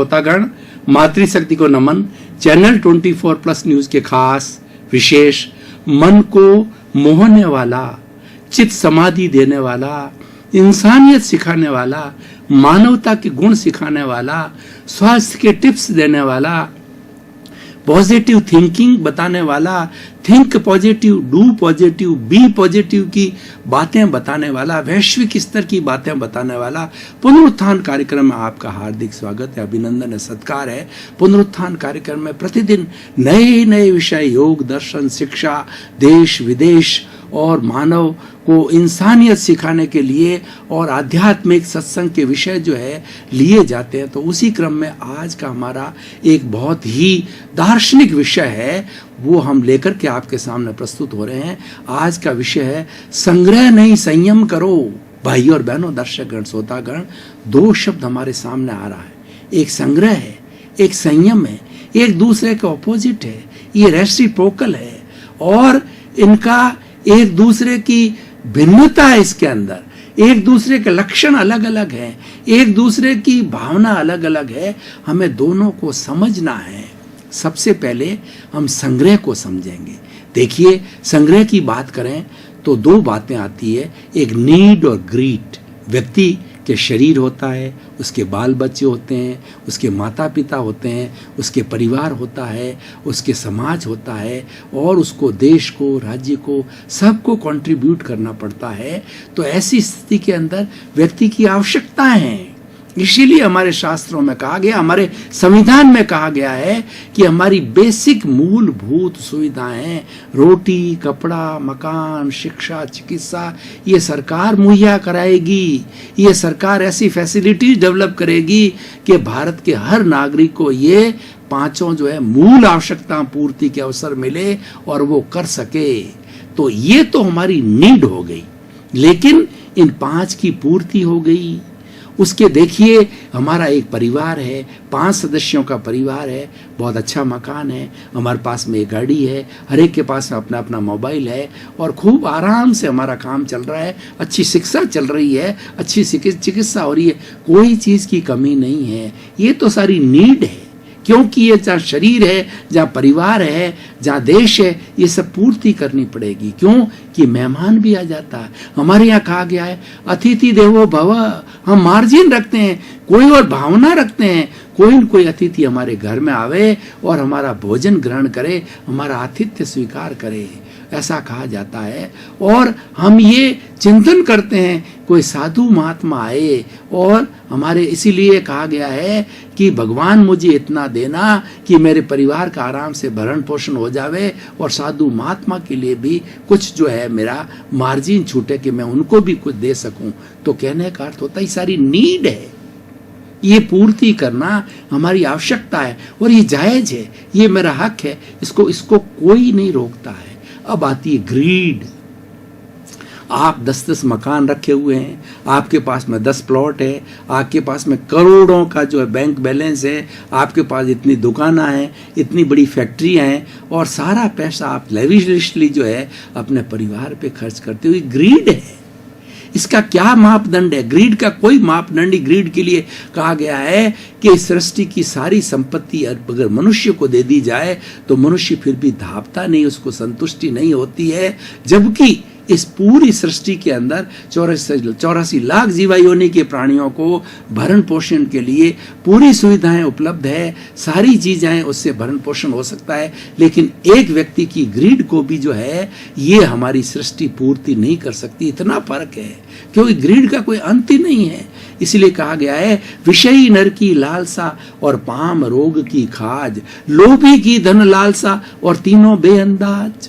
श्रोतागण, मातृशक्ति को नमन। चैनल 24+ न्यूज के खास विशेष मन को मोहने वाला, चित्त समाधि देने वाला, इंसानियत सिखाने वाला, मानवता के गुण सिखाने वाला, स्वास्थ्य के टिप्स देने वाला, पॉजिटिव थिंकिंग बताने वाला, think positive, do positive, be positive की बातें बताने वाला, वैश्विक स्तर की बातें बताने वाला पुनरुत्थान कार्यक्रम में आपका हार्दिक स्वागत है, अभिनंदन है, सत्कार है। पुनरुत्थान कार्यक्रम में प्रतिदिन नए नए विषय, योग, दर्शन, शिक्षा, देश विदेश और मानव को इंसानियत सिखाने के लिए और आध्यात्मिक सत्संग के विषय जो है लिए जाते हैं। तो उसी क्रम में आज का हमारा एक बहुत ही दार्शनिक विषय है, वो हम लेकर के आपके सामने प्रस्तुत हो रहे हैं। आज का विषय है संग्रह नहीं संयम करो। भाई और बहनों, दर्शकगण, श्रोतागण, दो शब्द हमारे सामने आ रहा है, एक संग्रह है, एक संयम है, एक दूसरे के ऑपोजिट है, ये रेसिप्रोकल है और इनका एक दूसरे की भिन्नता है। इसके अंदर एक दूसरे के लक्षण अलग अलग हैं, एक दूसरे की भावना अलग अलग है। हमें दोनों को समझना है। सबसे पहले हम संग्रह को समझेंगे। देखिए, संग्रह की बात करें तो दो बातें आती है, एक नीड और ग्रीड। व्यक्ति के शरीर होता है, उसके बाल बच्चे होते हैं, उसके माता पिता होते हैं, उसके परिवार होता है, उसके समाज होता है और उसको देश को, राज्य को, सबको कंट्रीब्यूट करना पड़ता है। तो ऐसी स्थिति के अंदर व्यक्ति की आवश्यकताएं हैं। इसीलिए हमारे शास्त्रों में कहा गया, हमारे संविधान में कहा गया है कि हमारी बेसिक मूलभूत सुविधाएं, रोटी, कपड़ा, मकान, शिक्षा, चिकित्सा, ये सरकार मुहैया कराएगी। ये सरकार ऐसी फैसिलिटीज डेवलप करेगी कि भारत के हर नागरिक को ये पांचों जो है मूल आवश्यकता पूर्ति के अवसर मिले और वो कर सके। तो ये तो हमारी नीड हो गई, लेकिन इन पांच की पूर्ति हो गई। उसके देखिए, हमारा एक परिवार है, 5 सदस्यों का परिवार है, बहुत अच्छा मकान है, हमारे पास में एक गाड़ी है, हर एक के पास अपना अपना मोबाइल है और खूब आराम से हमारा काम चल रहा है, अच्छी शिक्षा चल रही है, अच्छी चिकित्सा हो रही है, कोई चीज़ की कमी नहीं है। ये तो सारी नीड है, क्योंकि ये जहाँ शरीर है, जहाँ परिवार है, जहाँ देश है, ये सब पूर्ति करनी पड़ेगी। क्यों कि मेहमान भी आ जाता है। हमारे यहाँ कहा गया है अतिथि देवो भव। हम मार्जिन रखते हैं, कोई और भावना रखते हैं, कोई न कोई अतिथि हमारे घर में आवे और हमारा भोजन ग्रहण करे, हमारा आतिथ्य स्वीकार करे, ऐसा कहा जाता है। और हम ये चिंतन करते हैं कोई साधु महात्मा आए और हमारे, इसीलिए कहा गया है कि भगवान मुझे इतना देना कि मेरे परिवार का आराम से भरण पोषण हो जावे और साधु महात्मा के लिए भी कुछ जो है मेरा मार्जिन छूटे कि मैं उनको भी कुछ दे सकूं। तो कहने का अर्थ होता है सारी नीड है, ये पूर्ति करना हमारी आवश्यकता है और ये जायज है, ये मेरा हक है, इसको कोई नहीं रोकता है। अब आती है ग्रीड। आप 10-10 मकान रखे हुए हैं, आपके पास में 10 प्लॉट है, आपके पास में करोड़ों का जो है बैंक बैलेंस है, आपके पास इतनी दुकानें हैं, इतनी बड़ी फैक्ट्रियां हैं और सारा पैसा आप लेविशली जो है अपने परिवार पे खर्च करते हुए। ग्रीड है। इसका क्या मापदंड है? ग्रीड का कोई मापदंड ही ग्रीड के लिए कहा गया है कि सृष्टि की सारी संपत्ति अगर मनुष्य को दे दी जाए तो मनुष्य फिर भी धापता नहीं, उसको संतुष्टि नहीं होती है। जबकि इस पूरी सृष्टि के अंदर 84 लाख जीवा योनि के प्राणियों को भरण पोषण के लिए पूरी सुविधाएं उपलब्ध है, सारी चीजें उससे भरण पोषण हो सकता है। लेकिन एक व्यक्ति की ग्रीड को भी जो है ये हमारी सृष्टि पूर्ति नहीं कर सकती। इतना फर्क है, क्योंकि ग्रीड का कोई अंत ही नहीं है। इसलिए कहा गया है विषयी नर की लालसा और पाम रोग की खाज, लोभी की धन लालसा और तीनों बेअंदाज।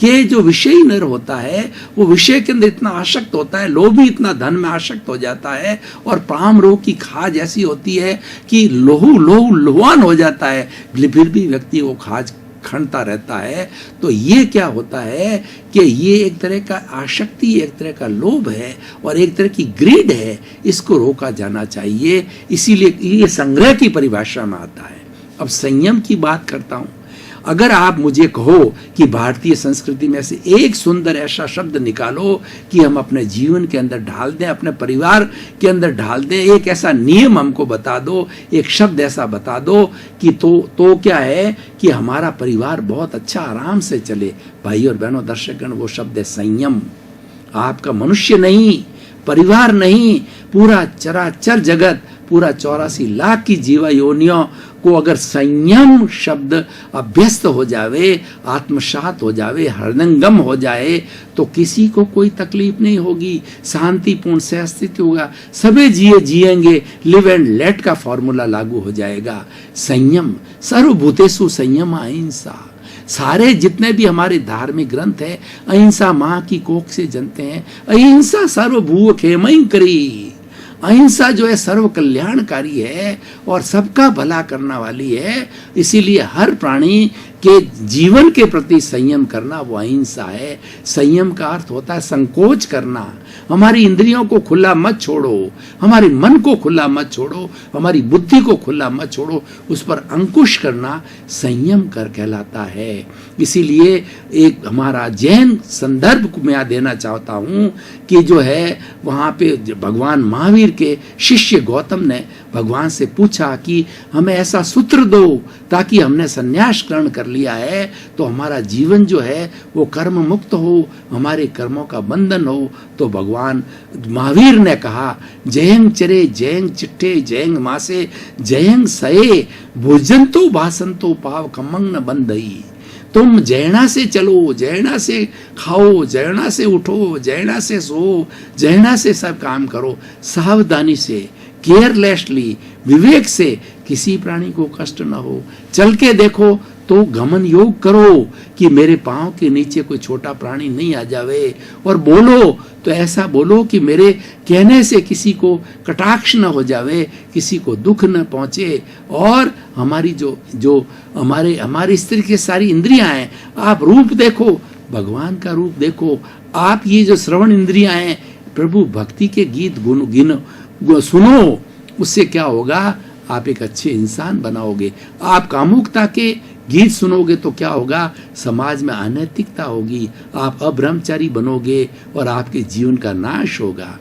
कि जो विषयी नर होता है वो विषय के अंदर इतना आसक्त होता है, लोभी इतना धन में आसक्त हो जाता है और पाम रोग की खाज ऐसी होती है कि लोहान हो जाता है, फिर भी व्यक्ति वो खाज खनता रहता है। तो ये क्या होता है कि ये एक तरह का आसक्ति, एक तरह का लोभ है और एक तरह की ग्रीड है, इसको रोका जाना चाहिए। इसीलिए ये संग्रह की परिभाषा में आता है। अब संयम की बात करता हूं। अगर आप मुझे कहो कि भारतीय संस्कृति में से एक सुंदर ऐसा शब्द निकालो कि हम अपने जीवन के अंदर ढाल दें, अपने परिवार के अंदर ढाल दें, एक ऐसा नियम हमको बता दो, एक शब्द ऐसा बता दो कि तो क्या है कि हमारा परिवार बहुत अच्छा आराम से चले। भाई और बहनों, दर्शकगण, वो शब्द है संयम। आपका मनुष्य नहीं, परिवार नहीं, पूरा चराचर जगत, पूरा 84 लाख की जीवा योनियों को अगर संयम शब्द अभ्यस्त हो जावे, आत्मसात हो जावे, हृदयंगम हो जाए, तो किसी को कोई तकलीफ नहीं होगी, शांतिपूर्ण से अस्तित्व होगा, सभी जिएंगे, लिव एंड लेट का फॉर्मूला लागू हो जाएगा। संयम, सर्वभूतेषु संयम अहिंसा। सारे जितने भी हमारे धार्मिक ग्रंथ है, अहिंसा माँ की कोख से जनते हैं। अहिंसा सर्वभूव खेमंकरी। अहिंसा जो है सर्व कल्याणकारी है और सबका भला करने वाली है। इसीलिए हर प्राणी के जीवन के प्रति संयम करना वो अहिंसा है। संयम का अर्थ होता है संकोच करना। हमारी इंद्रियों को खुला मत छोड़ो, हमारे मन को खुला मत छोड़ो, हमारी बुद्धि को खुला मत छोड़ो, उस पर अंकुश करना संयम कर कहलाता है। इसीलिए एक हमारा जैन संदर्भ को मैं देना चाहता हूँ कि जो है वहाँ पे भगवान महावीर के शिष्य गौतम ने भगवान से पूछा कि हमें ऐसा सूत्र दो ताकि हमने संन्यास ग्रहण कर लिया है तो हमारा जीवन जो है वो कर्म मुक्त हो, हमारे कर्मों का बंधन हो। तो भगवान महावीर ने कहा, जयंग चरे जयंग चिट्ठे जयंग मासे जयंग सये भोजंतो भासंतो पाव कमंग न बंधई। तुम जैना से चलो, जैना से खाओ, जैना से उठो, जैना से सो, जैना से सब काम करो, सावधानी से, केयरलेसली, विवेक से, किसी प्राणी को कष्ट न हो। चल के देखो तो गमन योग करो कि मेरे पांव के नीचे कोई छोटा प्राणी नहीं आ जावे, और बोलो तो ऐसा बोलो कि मेरे कहने से किसी को कटाक्ष न हो जावे, किसी को दुख न पहुंचे। और हमारी जो हमारी स्त्री की सारी इंद्रियां हैं, आप रूप देखो, भगवान का रूप देखो। आप ये जो श्रवण इंद्रियां हैं, प्रभु भक्ति के गीत गुन सुनो, उससे क्या होगा, आप एक अच्छे इंसान बनाओगे। आप कामुकता के गीत सुनोगे तो क्या होगा, समाज में अनैतिकता होगी, आप अब्रह्मचारी बनोगे और आपके जीवन का नाश होगा।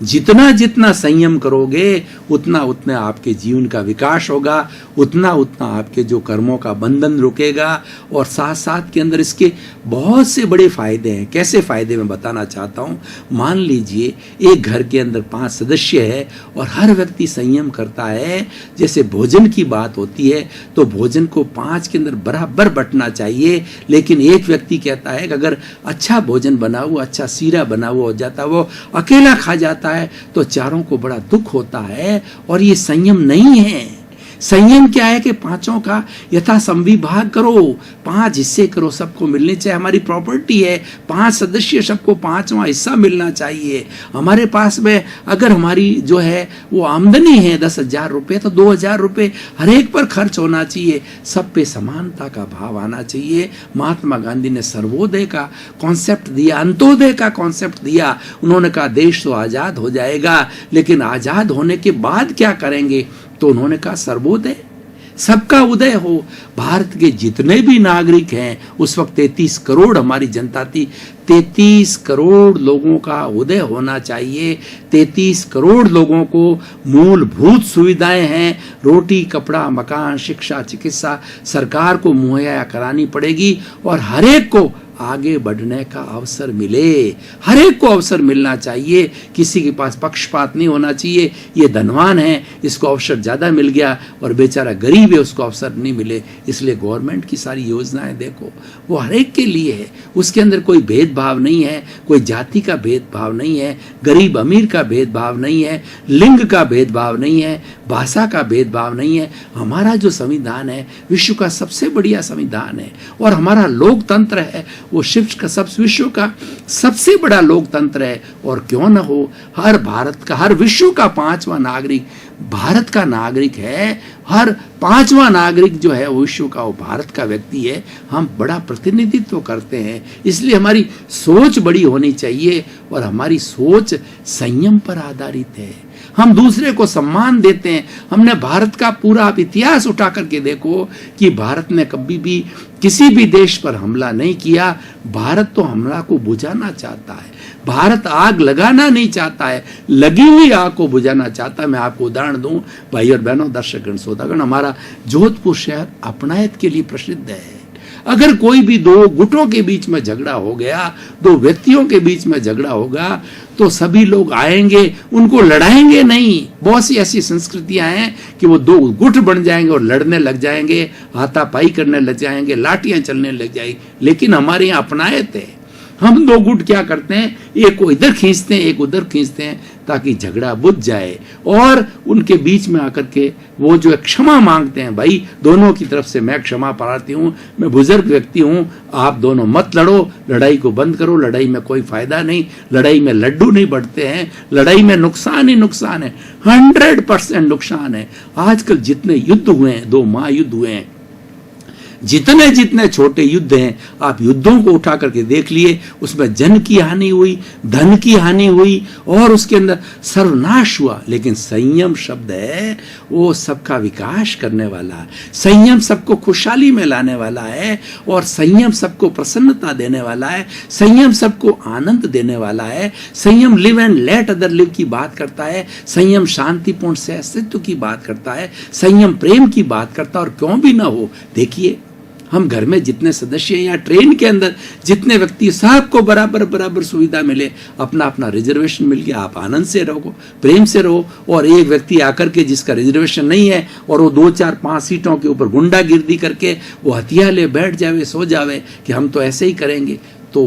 जितना जितना संयम करोगे उतना उतना आपके जीवन का विकास होगा, उतना उतना आपके जो कर्मों का बंधन रुकेगा। और साथ साथ के अंदर इसके बहुत से बड़े फायदे हैं। कैसे फायदे मैं बताना चाहता हूँ। मान लीजिए एक घर के अंदर 5 सदस्य है और हर व्यक्ति संयम करता है। जैसे भोजन की बात होती है तो भोजन को 5 के अंदर बराबर बंटना चाहिए, लेकिन एक व्यक्ति कहता है कि अगर अच्छा भोजन बना हुआ, अच्छा सीरा बना हुआ हो जाता, वो अकेला खा जाता है तो चारों को बड़ा दुख होता है। और ये संयम नहीं है। संयम क्या है कि 5 का यथा संविभाग करो, 5 हिस्से करो, सबको मिलने चाहिए। हमारी प्रॉपर्टी है, 5 सदस्य, सबको 5वां हिस्सा मिलना चाहिए। हमारे पास में अगर हमारी जो है वो आमदनी है 10,000 रुपये, तो 2,000 रुपये हर एक पर खर्च होना चाहिए। सब पे समानता का भाव आना चाहिए। महात्मा गांधी ने सर्वोदय का कॉन्सेप्ट दिया, अंत्योदय का कॉन्सेप्ट दिया। उन्होंने कहा देश तो आजाद हो जाएगा, लेकिन आजाद होने के बाद क्या करेंगे? तो उन्होंने कहा सर्वोदय, सबका उदय हो। भारत के जितने भी नागरिक हैं, उस वक्त 33 करोड़ हमारी जनता थी, 33 करोड़ लोगों का उदय होना चाहिए। 33 करोड़ लोगों को मूलभूत सुविधाएं हैं, रोटी, कपड़ा, मकान, शिक्षा, चिकित्सा सरकार को मुहैया करानी पड़ेगी। और हर एक को आगे बढ़ने का अवसर मिले, हर एक को अवसर मिलना चाहिए। किसी के पास पक्षपात नहीं होना चाहिए, ये धनवान है इसको अवसर ज्यादा मिल गया और बेचारा गरीब है उसको अवसर नहीं मिले। इसलिए गवर्नमेंट की सारी योजनाएं देखो, वो हर एक के लिए है। उसके अंदर कोई भेदभाव नहीं है, कोई जाति का भेदभाव नहीं है, गरीब अमीर का भेदभाव नहीं है, लिंग का भेदभाव नहीं है, भाषा का भेदभाव नहीं है। हमारा जो संविधान है विश्व का सबसे बढ़िया संविधान है। और हमारा लोकतंत्र है वो विश्व का सबसे बड़ा लोकतंत्र है। और क्यों न हो, हर भारत का, हर विश्व का 5वां नागरिक भारत का नागरिक है। हर 5वां नागरिक जो है वो विश्व का, वो भारत का व्यक्ति है। हम बड़ा प्रतिनिधित्व करते हैं, इसलिए हमारी सोच बड़ी होनी चाहिए और हमारी सोच संयम पर आधारित है। हम दूसरे को सम्मान देते हैं। हमने भारत का पूरा आप इतिहास उठा करके देखो कि भारत ने कभी भी किसी भी देश पर हमला नहीं किया। भारत तो हमला को बुझाना चाहता है, भारत आग लगाना नहीं चाहता है, लगी हुई आग को बुझाना चाहता है। मैं आपको उदाहरण दूं भाई और बहनों, दर्शकगण, श्रोतागण, हमारा जोधपुर शहर अपनायत के लिए प्रसिद्ध है। अगर कोई भी दो गुटों के बीच में झगड़ा हो गया, दो व्यक्तियों के बीच में झगड़ा होगा, तो सभी लोग आएंगे, उनको लड़ाएंगे नहीं। बहुत सी ऐसी संस्कृतियां हैं कि वो दो गुट बन जाएंगे और लड़ने लग जाएंगे, हाथापाई करने लग जाएंगे, लाठियां चलने लग जाएंगी। लेकिन हमारे यहाँ अपनायत है, हम दो गुट क्या करते हैं, एक को इधर खींचते हैं, एक उधर खींचते हैं, ताकि झगड़ा बुझ जाए और उनके बीच में आकर के वो जो क्षमा मांगते हैं, भाई दोनों की तरफ से मैं क्षमा प्रार्थी हूं, मैं बुजुर्ग व्यक्ति हूं, आप दोनों मत लड़ो, लड़ाई को बंद करो, लड़ाई में कोई फायदा नहीं, लड़ाई में लड्डू नहीं बढ़ते हैं, लड़ाई में नुकसान ही नुकसान है, 100% नुकसान है। आजकल जितने युद्ध हुए हैं, 2 महायुद्ध हुए हैं, जितने जितने छोटे युद्ध हैं, आप युद्धों को उठा करके देख लिए, उसमें जन की हानि हुई, धन की हानि हुई और उसके अंदर सर्वनाश हुआ। लेकिन संयम शब्द है, वो सबका विकास करने वाला है, संयम सबको खुशहाली में लाने वाला है और संयम सबको प्रसन्नता देने वाला है, संयम सबको आनंद देने वाला है। संयम live and let other live की बात करता है, संयम शांतिपूर्ण से अस्तित्व की बात करता है, संयम प्रेम की बात करता है। और क्यों भी ना हो, देखिए हम घर में जितने सदस्य हैं या ट्रेन के अंदर जितने व्यक्ति, सबको बराबर बराबर सुविधा मिले, अपना अपना रिजर्वेशन मिल गया, आप आनंद से रहो, प्रेम से रहो। और एक व्यक्ति आकर के जिसका रिजर्वेशन नहीं है और वो 2 4 5 सीटों के ऊपर गुंडागिर्दी करके वो हथियार ले बैठ जावे, सो जावे कि हम तो ऐसे ही करेंगे, तो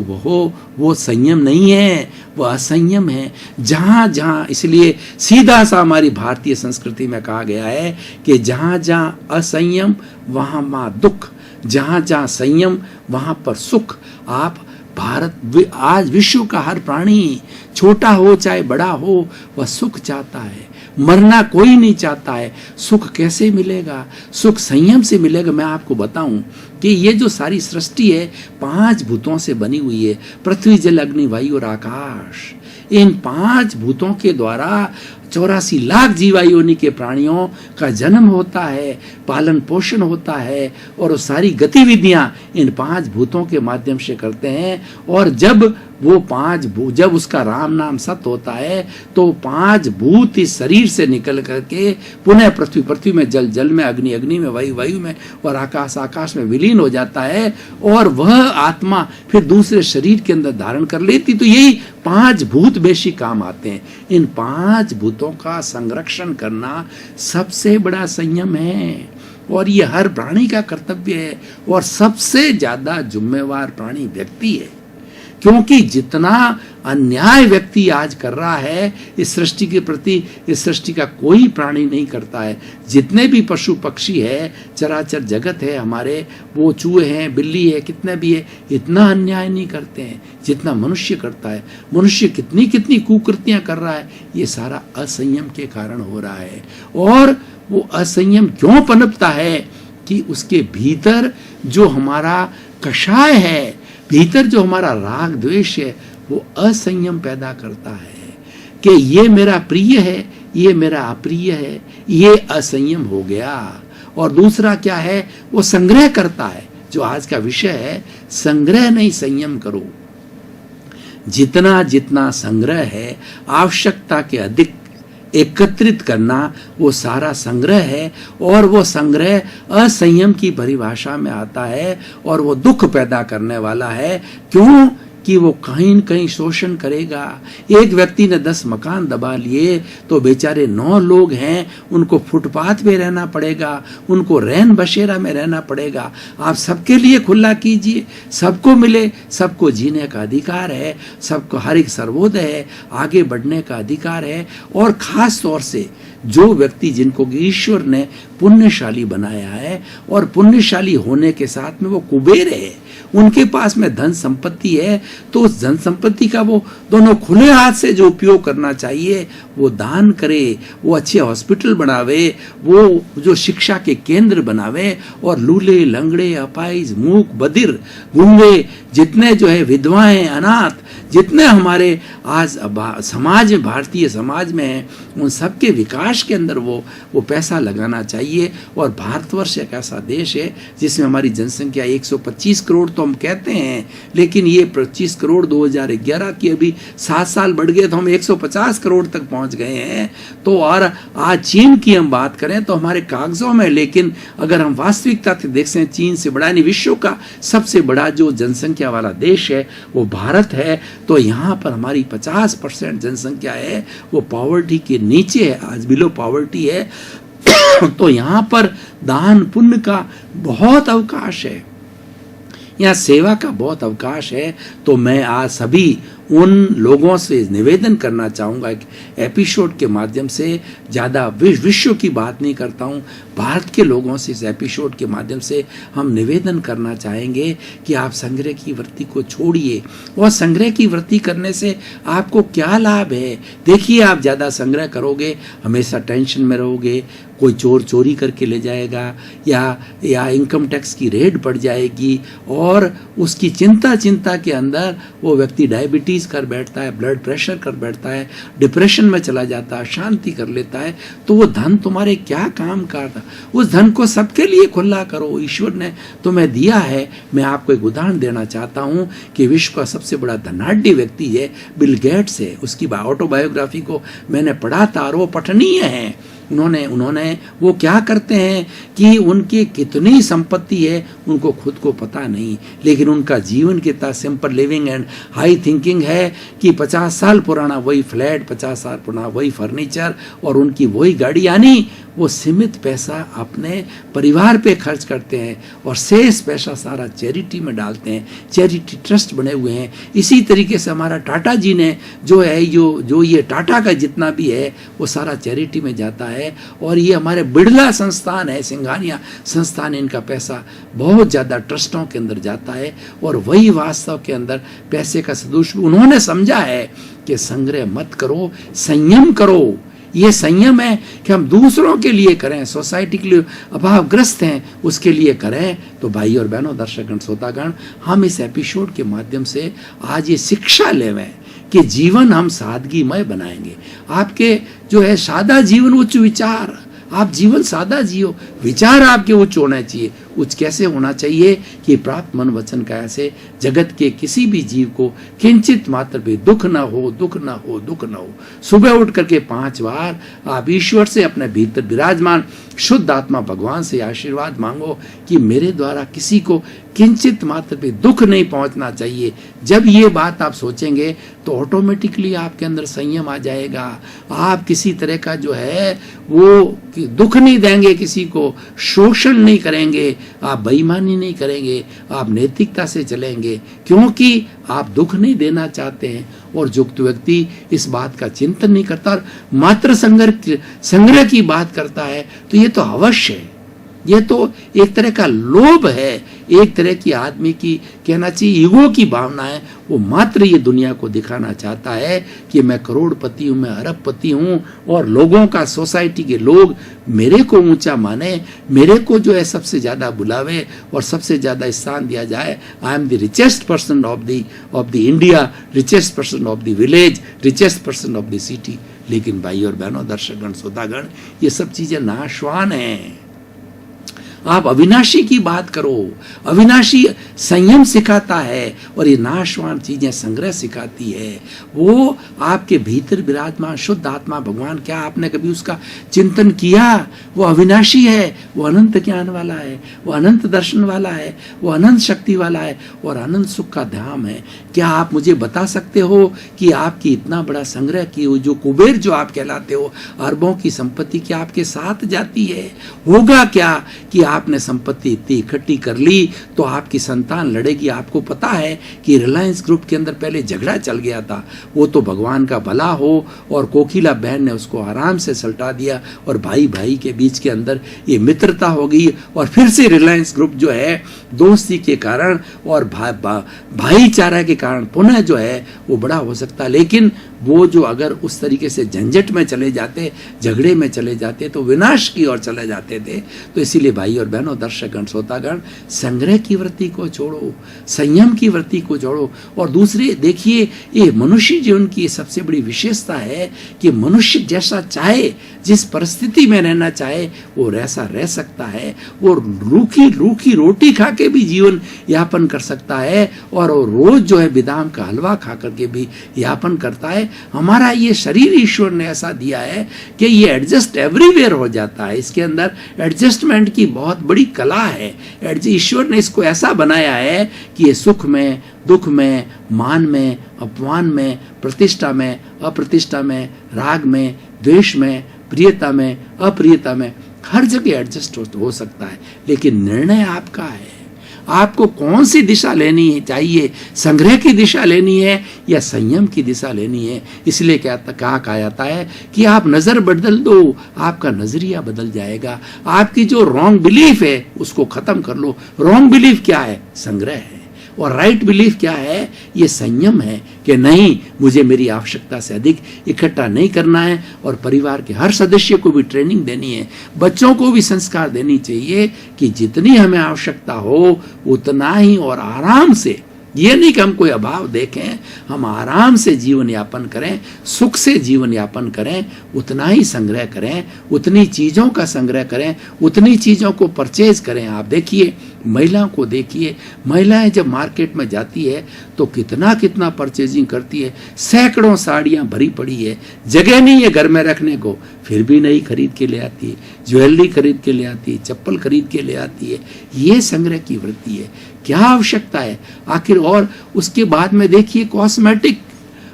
वो संयम नहीं है, वो असंयम है। जहां जहां, इसलिए सीधा सा हमारी भारतीय संस्कृति में कहा गया है कि जहां जहां असंयम वहां मां दुख, जहां जहां संयम वहां पर सुख। आप भारत, आज विश्व का हर प्राणी, छोटा हो चाहे बड़ा हो, वह सुख चाहता है, मरना कोई नहीं चाहता है। सुख कैसे मिलेगा? सुख संयम से मिलेगा। मैं आपको बताऊं कि ये जो सारी सृष्टि है 5 भूतों से बनी हुई है, पृथ्वी, जल, अग्नि, वायु और आकाश। इन 5 भूतों के द्वारा 84 लाख जीवायोनि के प्राणियों का जन्म होता है, पालन पोषण होता है और वो सारी गतिविधियां इन 5 भूतों के माध्यम से करते हैं। और जब वो 5 भूत, जब उसका राम नाम सत्य होता है, तो 5 भूत इस शरीर से निकल करके पुनः पृथ्वी, पृथ्वी में, जल, जल में, अग्नि, अग्नि में, वायु, वायु में और आकाश, आकाश में विलीन हो जाता है और वह आत्मा फिर दूसरे शरीर के अंदर धारण कर लेती। तो यही 5 भूत बेशी काम आते हैं। इन 5 भूतों का संरक्षण करना सबसे बड़ा संयम है और ये हर प्राणी का कर्तव्य है। और सबसे ज्यादा जिम्मेवार प्राणी व्यक्ति है, क्योंकि जितना अन्याय व्यक्ति आज कर रहा है इस सृष्टि के प्रति, इस सृष्टि का कोई प्राणी नहीं करता है। जितने भी पशु पक्षी है, चराचर जगत है हमारे, वो चूहे हैं, बिल्ली है, कितने भी है, इतना अन्याय नहीं करते हैं जितना मनुष्य करता है। मनुष्य कितनी कितनी कुकृतियां कर रहा है, ये सारा असंयम के कारण हो रहा है। और वो असंयम क्यों पनपता है कि उसके भीतर जो हमारा कषाय है, भीतर जो हमारा राग द्वेष है, वो असंयम पैदा करता है कि ये मेरा प्रिय है, ये मेरा अप्रिय है, ये असंयम हो गया। और दूसरा क्या है, वो संग्रह करता है, जो आज का विषय है, संग्रह नहीं संयम करो। जितना जितना संग्रह है, आवश्यकता के अधिक एकत्रित करना, वो सारा संग्रह है और वो संग्रह असंयम की परिभाषा में आता है और वो दुख पैदा करने वाला है। क्यों? कि वो कहीं न कहीं शोषण करेगा। एक व्यक्ति ने 10 मकान दबा लिए तो बेचारे 9 लोग हैं, उनको फुटपाथ पे रहना पड़ेगा, उनको रैन बसेरा में रहना पड़ेगा। आप सबके लिए खुला कीजिए, सबको मिले, सबको जीने का अधिकार है, सबको हर एक सर्वोदय है, आगे बढ़ने का अधिकार है। और खास तौर से जो व्यक्ति जिनको ईश्वर ने पुण्यशाली बनाया है और पुण्यशाली होने के साथ में वो कुबेर है, उनके पास में धन संपत्ति है, तो उस धन संपत्ति का वो दोनों खुले हाथ से जो उपयोग करना चाहिए वो दान करे, वो अच्छे हॉस्पिटल बनावे, वो जो शिक्षा के केंद्र बनावे, और लूले लंगड़े अपाहिज मूक बधिर गूंगे जितने जो है विधवाएं अनाथ जितने हमारे आज समाज भारतीय समाज में हैं, उन सबके विकास के अंदर वो पैसा लगाना चाहिए। और भारतवर्ष एक ऐसा देश है जिसमें हमारी जनसंख्या 125 करोड़ तो हम कहते हैं, लेकिन ये 25 करोड़ 2011 की अभी 7 साल बढ़ गए तो हम 150 करोड़ तक पहुंच गए हैं। तो और आज चीन की हम बात करें तो हमारे कागजों में, लेकिन अगर हम वास्तविकता से देखें चीन से बड़ा नहीं, विश्व का सबसे बड़ा जो जनसंख्या वाला देश है वो भारत है। तो यहाँ पर हमारी 50% जनसंख्या है वो पॉवर्टी के नीचे है, आज बिलो पॉवर्टी है। तो यहाँ पर दान पुण्य का बहुत अवकाश है, यहाँ सेवा का बहुत अवकाश है। तो मैं आज सभी उन लोगों से निवेदन करना चाहूँगा, एक एपिसोड के माध्यम से, ज़्यादा विश्व की बात नहीं करता हूँ, भारत के लोगों से इस एपिसोड के माध्यम से हम निवेदन करना चाहेंगे कि आप संग्रह की वृत्ति को छोड़िए। और संग्रह की वृत्ति करने से आपको क्या लाभ है? देखिए, आप ज़्यादा संग्रह करोगे हमेशा टेंशन में रहोगे, कोई चोर चोरी करके ले जाएगा या इनकम टैक्स की रेड पड़ जाएगी, और उसकी चिंता के अंदर वो व्यक्ति डायबिटीज कर बैठता है, ब्लड प्रेशर कर बैठता है, डिप्रेशन में चला जाता है, शांति कर लेता है। तो वो धन तुम्हारे क्या काम करता? उस धन को सबके लिए खुला करो, ईश्वर ने तुम्हें दिया है। मैं आपको एक उदाहरण देना चाहता हूँ कि विश्व का सबसे बड़ा धनाढ्य व्यक्ति है बिल गेट्स है। उसकी ऑटोबायोग्राफी को मैंने पढ़ा था और वो पठनीय है। उन्होंने वो क्या करते हैं कि उनकी कितनी संपत्ति है उनको खुद को पता नहीं, लेकिन उनका जीवन कितना simple living and high thinking है कि 50 साल पुराना वही फ्लैट, 50 साल पुराना वही फर्नीचर और उनकी वही गाड़ी, यानी वो सीमित पैसा अपने परिवार पे खर्च करते हैं और शेष पैसा सारा चैरिटी में डालते हैं। चैरिटी ट्रस्ट बने हुए हैं। इसी तरीके से हमारा टाटा जी ने जो है जो ये टाटा का जितना भी है वो सारा चैरिटी में जाता है। और ये हमारे बिड़ला संस्थान है, सिंघानिया संस्थान, इनका पैसा बहुत ज़्यादा ट्रस्टों के अंदर जाता है और वही वास्तव के अंदर पैसे का सदुपयोग उन्होंने समझा है कि संग्रह मत करो, संयम करो। ये संयम है कि हम दूसरों के लिए करें, सोसाइटी के लिए अभावग्रस्त हैं उसके लिए करें। तो भाई और बहनों, दर्शकगण, श्रोतागण, हम इस एपिसोड के माध्यम से आज ये शिक्षा लेवें कि जीवन हम सादगीमय बनाएंगे। आपके जो है सादा जीवन, उच्च विचार, आप जीवन सादा जियो, विचार आपके उच्च होना चाहिए। उच्च कैसे होना चाहिए कि प्राप्त मन वचन का ऐसे जगत के किसी भी जीव को किंचित मात्र भी दुख ना हो, दुख ना हो, दुख ना हो। सुबह उठ करके 5 बार आप ईश्वर से अपने भीतर विराजमान शुद्ध आत्मा भगवान से आशीर्वाद मांगो कि मेरे द्वारा किसी को किंचित मात्र भी दुख नहीं पहुंचना चाहिए। जब ये बात आप सोचेंगे तो ऑटोमेटिकली आपके अंदर संयम आ जाएगा। आप किसी तरह का जो है वो दुख नहीं देंगे, किसी को शोषण नहीं करेंगे, आप बेईमानी नहीं करेंगे, आप नैतिकता से चलेंगे क्योंकि आप दुख नहीं देना चाहते हैं। और जो व्यक्ति इस बात का चिंतन नहीं करता और मात्र संग्रह की बात करता है तो ये तो अवश्य है, ये तो एक तरह का लोभ है, एक तरह की आदमी की कहना चाहिए ईगो की भावना है। वो मात्र ये दुनिया को दिखाना चाहता है कि मैं करोड़पति हूँ, मैं अरबपति हूँ और लोगों का, सोसाइटी के लोग मेरे को ऊंचा माने, मेरे को जो है सबसे ज्यादा बुलावे और सबसे ज्यादा स्थान दिया जाए। I am the richest person of the India, richest person of the village, richest person of the city. लेकिन भाई और बहनों, दर्शकगण, श्रोतागण, ये सब चीजें नाशवान हैं। आप अविनाशी की बात करो। अविनाशी संयम सिखाता है और ये नाशवान चीजें संग्रह सिखाती है। वो आपके भीतर विराजमान शुद्ध आत्मा भगवान, क्या आपने कभी उसका चिंतन किया? वो अविनाशी है, वो अनंत ज्ञान वाला है, वो अनंत दर्शन वाला है, वो अनंत शक्ति वाला है और अनंत सुख का धाम है। क्या आप मुझे बता सकते हो कि आपकी इतना बड़ा संग्रह की हो, जो कुबेर जो आप कहलाते हो, अरबों की संपत्ति क्या आपके साथ जाती है? होगा क्या कि आपने संपत्ति इतनी इकट्ठी कर ली तो आपकी संतान लड़ेगी। आपको पता है कि रिलायंस ग्रुप के अंदर पहले झगड़ा चल गया था, वो तो भगवान का भला हो और कोकिला बहन ने उसको आराम से सलटा दिया और भाई भाई के बीच के अंदर ये मित्रता हो गई और फिर से रिलायंस ग्रुप जो है दोस्ती के कारण और भाईचारा के कारण पुनः जो है वो बड़ा हो सकता है। लेकिन वो जो अगर उस तरीके से झंझट में चले जाते, झगड़े में चले जाते तो विनाश की ओर चले जाते थे। तो इसीलिए भाई और बहनों, दर्शकगण, श्रोतागण, संग्रह की वृत्ति को छोड़ो, संयम की वृत्ति को छोड़ो। और दूसरे देखिए, ये मनुष्य जीवन की सबसे बड़ी विशेषता है कि मनुष्य जैसा चाहे, जिस परिस्थिति में रहना चाहे वो वैसा रह सकता है। वो रूखी रोटी खा के भी जीवन यापन कर सकता है और वो रोज जो है बादाम का हलवा खा करके भी यापन करता है। हमारा ये शरीर ईश्वर ने ऐसा दिया है कि ये एडजस्ट एवरीवेयर हो जाता है। इसके अंदर एडजस्टमेंट की बहुत बड़ी कला है। ईश्वर ने इसको ऐसा बनाया है कि ये सुख में, दुख में, मान में, अपमान में, प्रतिष्ठा में, अप्रतिष्ठा में, राग में, द्वेष में, प्रियता में, अप्रियता में, हर जगह एडजस्ट हो सकता है। लेकिन निर्णय आपका है, आपको कौन सी दिशा लेनी चाहिए, संग्रह की दिशा लेनी है या संयम की दिशा लेनी है। इसलिए कहा जाता है कि आप नजर बदल दो, आपका नजरिया बदल जाएगा। आपकी जो रॉन्ग बिलीफ है उसको खत्म कर लो। रॉन्ग बिलीफ क्या है? संग्रह है। और राइट बिलीफ क्या है? ये संयम है कि नहीं, मुझे मेरी आवश्यकता से अधिक इकट्ठा नहीं करना है। और परिवार के हर सदस्य को भी ट्रेनिंग देनी है, बच्चों को भी संस्कार देनी चाहिए कि जितनी हमें आवश्यकता हो उतना ही और आराम से, ये नहीं कि हम कोई अभाव देखें, हम आराम से जीवन यापन करें, सुख से जीवन यापन करें, उतना ही संग्रह करें, उतनी चीज़ों का संग्रह करें, उतनी चीज़ों को परचेज करें। आप देखिए, महिलाओं को देखिए, महिलाएं जब मार्केट में जाती है तो कितना कितना परचेजिंग करती है। सैकड़ों साड़ियाँ भरी पड़ी है, जगह नहीं है घर में रखने को, फिर भी नई खरीद के ले आती है, ज्वेलरी खरीद के ले आती है, चप्पल खरीद के ले आती है। ये संग्रह की वृत्ति है। क्या आवश्यकता है आखिर? और उसके बाद में देखिए कॉस्मेटिक,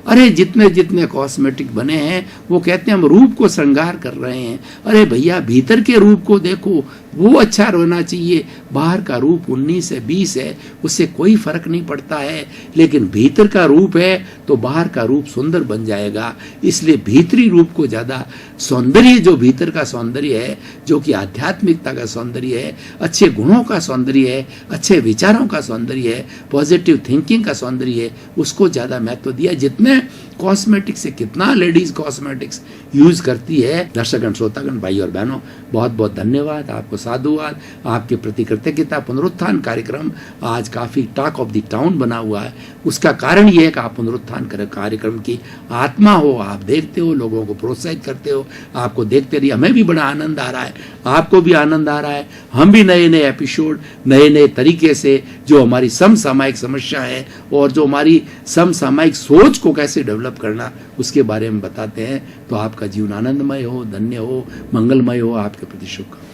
अरे जितने जितने कॉस्मेटिक बने हैं वो कहते हैं हम रूप को श्रृंगार कर रहे हैं। अरे भैया, भीतर के रूप को देखो, वो अच्छा रहना चाहिए। बाहर का रूप 19 है, 20 है, उससे कोई फर्क नहीं पड़ता है। लेकिन भीतर का रूप है तो बाहर का रूप सुंदर बन जाएगा। इसलिए भीतरी रूप को ज़्यादा, सौंदर्य जो भीतर का सौंदर्य है, जो कि आध्यात्मिकता का सौंदर्य है, अच्छे गुणों का सौंदर्य है, अच्छे विचारों का सौंदर्य है, पॉजिटिव थिंकिंग का सौंदर्य है, उसको ज़्यादा महत्व दिया। जितने कॉस्मेटिक्स से, कितना लेडीज कॉस्मेटिक्स यूज करती है। दर्शकगण, श्रोतागण, भाई और बहनों, बहुत बहुत धन्यवाद, आपको साधुवाद, आपके प्रति कृतज्ञता। पुनरुत्थान कार्यक्रम आज काफी टॉक ऑफ द टाउन बना हुआ है। उसका कारण यह है कि आप पुनरुत्थान कार्यक्रम की आत्मा हो, आप देखते हो, लोगों को प्रोत्साहित करते हो, आपको देखते रहिए। हमें भी बड़ा आनंद आ रहा है, आपको भी आनंद आ रहा है। हम भी नए नए एपिसोड, नए नए तरीके से जो हमारी समसामयिक समस्या है और जो हमारी समसामयिक सोच को कैसे डेवलप करना, उसके बारे में बताते हैं। तो आपका जीवन आनंदमय हो, धन्य हो, मंगलमय हो। आपके प्रति शुभकामनाएं।